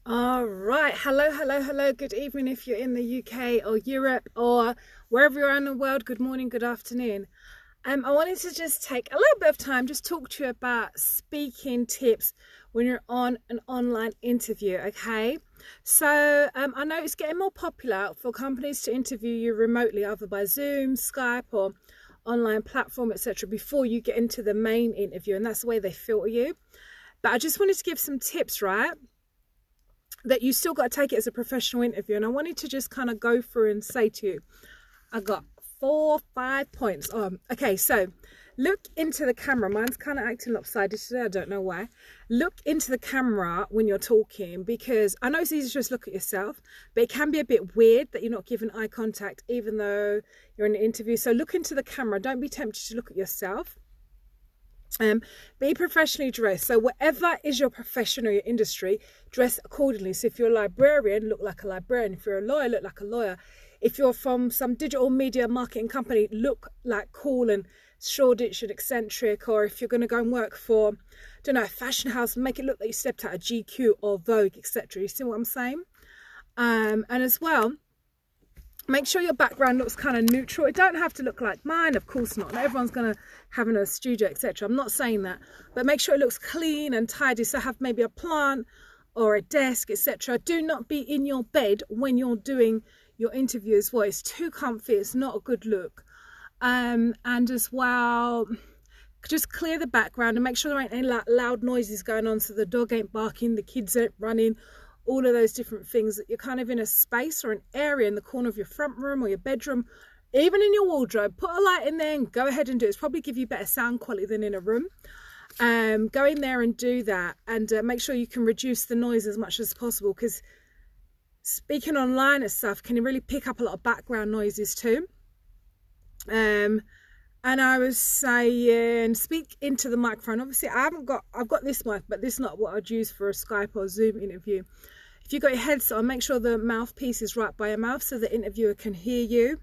All right. Hello, hello, hello. Good evening if you're in the UK or Europe or wherever you're in the world. Good morning, good afternoon. I wanted to just take a little bit of time, just talk to you about speaking tips when you're on an online interview, okay? So I know it's getting more popular for companies to interview you remotely, either by Zoom, Skype, or online platform, etc., before you get into the main interview, and that's the way they filter you. But I just wanted to give some tips, right? That you still got to take it as a professional interview. And I wanted to just kind of go through and say to you, I got 4 5 points. Okay, so look into the camera. Mine's kind of acting lopsided today. I don't know why. Look into the camera when you're talking, because I know it's easy to just look at yourself, but it can be a bit weird that you're not giving eye contact even though you're in an interview. So look into the camera. Don't be tempted to look at yourself. Be professionally dressed. So whatever is your profession or your industry, dress accordingly. So if you're a librarian, look like a librarian. If you're a lawyer, look like a lawyer. If you're from some digital media marketing company, look like cool and Shoreditch and eccentric. Or if you're going to go and work for, I don't know, a fashion house, make it look like you stepped out of GQ or Vogue, etc. You see what I'm saying? And as well, make sure your background looks kind of neutral. It don't have to look like mine, of course not. Not everyone's going to have in a studio, etc. I'm not saying that. But make sure it looks clean and tidy. So have maybe a plant or a desk, etc. Do not be in your bed when you're doing your interview as well. It's too comfy. It's not a good look. And as well, just clear the background and make sure there ain't any loud noises going on. So the dog ain't barking, the kids ain't running, all of those different things, that you're kind of in a space or an area in the corner of your front room or your bedroom, even in your wardrobe. Put a light in there and go ahead and do it. It's probably give you better sound quality than in a room. Go in there and do that, and make sure you can reduce the noise as much as possible, because speaking online and stuff can really pick up a lot of background noises too. And I was saying, speak into the microphone. Obviously I've got this mic, but this is not what I'd use for a Skype or Zoom interview. If you've got your headset on, make sure the mouthpiece is right by your mouth so the interviewer can hear you.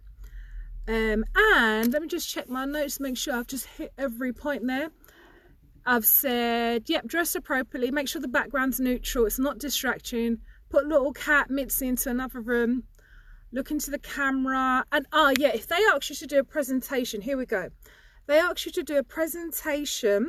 And let me just check my notes, make sure I've just hit every point there. I've said, yep, dress appropriately, make sure the background's neutral, it's not distracting. Put little cat Mitzi into another room. Look into the camera. And yeah, if they ask you to do a presentation, here we go. They ask you to do a presentation,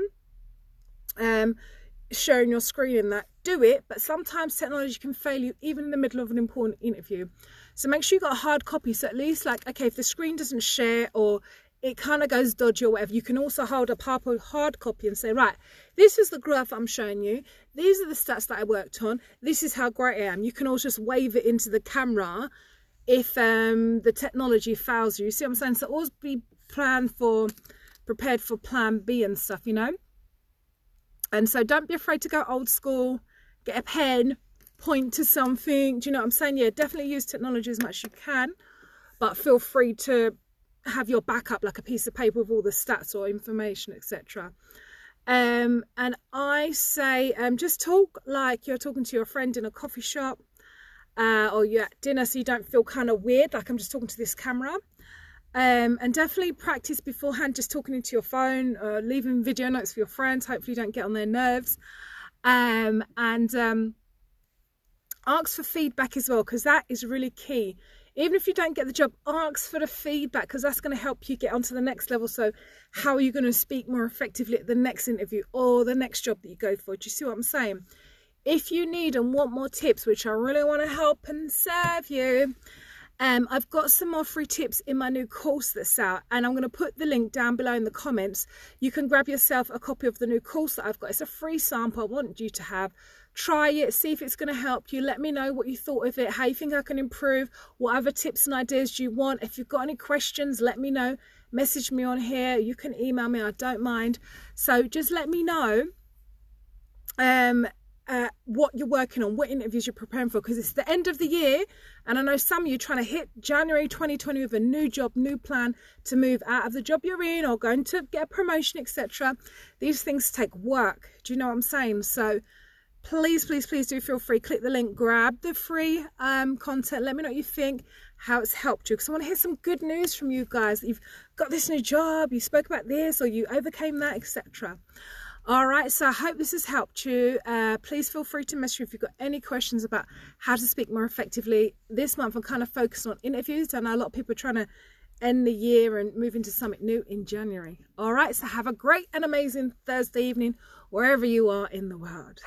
sharing your screen in that, do it. But sometimes technology can fail you even in the middle of an important interview. So make sure you got a hard copy. So at least, like, okay, if the screen doesn't share or it kind of goes dodgy or whatever, you can also hold up a hard copy and say, right, this is the graph I'm showing you. These are the stats that I worked on. This is how great I am. You can also just wave it into the camera if the technology fails you. You see what I'm saying? So always be prepared for plan B and stuff, you know? And so don't be afraid to go old school, get a pen, point to something. Do you know what I'm saying? Yeah, definitely use technology as much as you can, but feel free to have your backup, like a piece of paper with all the stats or information, etc. And I say, just talk like you're talking to your friend in a coffee shop, or you're at dinner, so you don't feel kind of weird, like I'm just talking to this camera. And definitely practice beforehand, just talking into your phone, leaving video notes for your friends. Hopefully you don't get on their nerves. And ask for feedback as well, because that is really key. Even if you don't get the job, ask for the feedback, because that's going to help you get onto the next level. So how are you going to speak more effectively at the next interview or the next job that you go for? Do you see what I'm saying? If you need and want more tips, which I really want to help and serve you, I've got some more free tips in my new course that's out, and I'm going to put the link down below in the comments. You can grab yourself a copy of the new course that I've got. It's a free sample I want you to have. Try it, see if it's going to help you. Let me know what you thought of it, how you think I can improve, what other tips and ideas do you want. If you've got any questions, let me know. Message me on here. You can email me, I don't mind. So just let me know what you're working on, what interviews you're preparing for, because it's the end of the year, and I know some of you trying to hit January 2020 with a new job, new plan to move out of the job you're in or going to get a promotion, etc. These things take work. Do you know what I'm saying? So please do feel free, click the link, grab the free content. Let me know what you think, how it's helped you, because I want to hear some good news from you guys, that you've got this new job, you spoke about this, or you overcame that, etc. All right, so I hope this has helped you. Please feel free to message me if you've got any questions about how to speak more effectively. This month I'm kind of focused on interviews. I know a lot of people are trying to end the year and move into something new in January. All right, so have a great and amazing Thursday evening wherever you are in the world.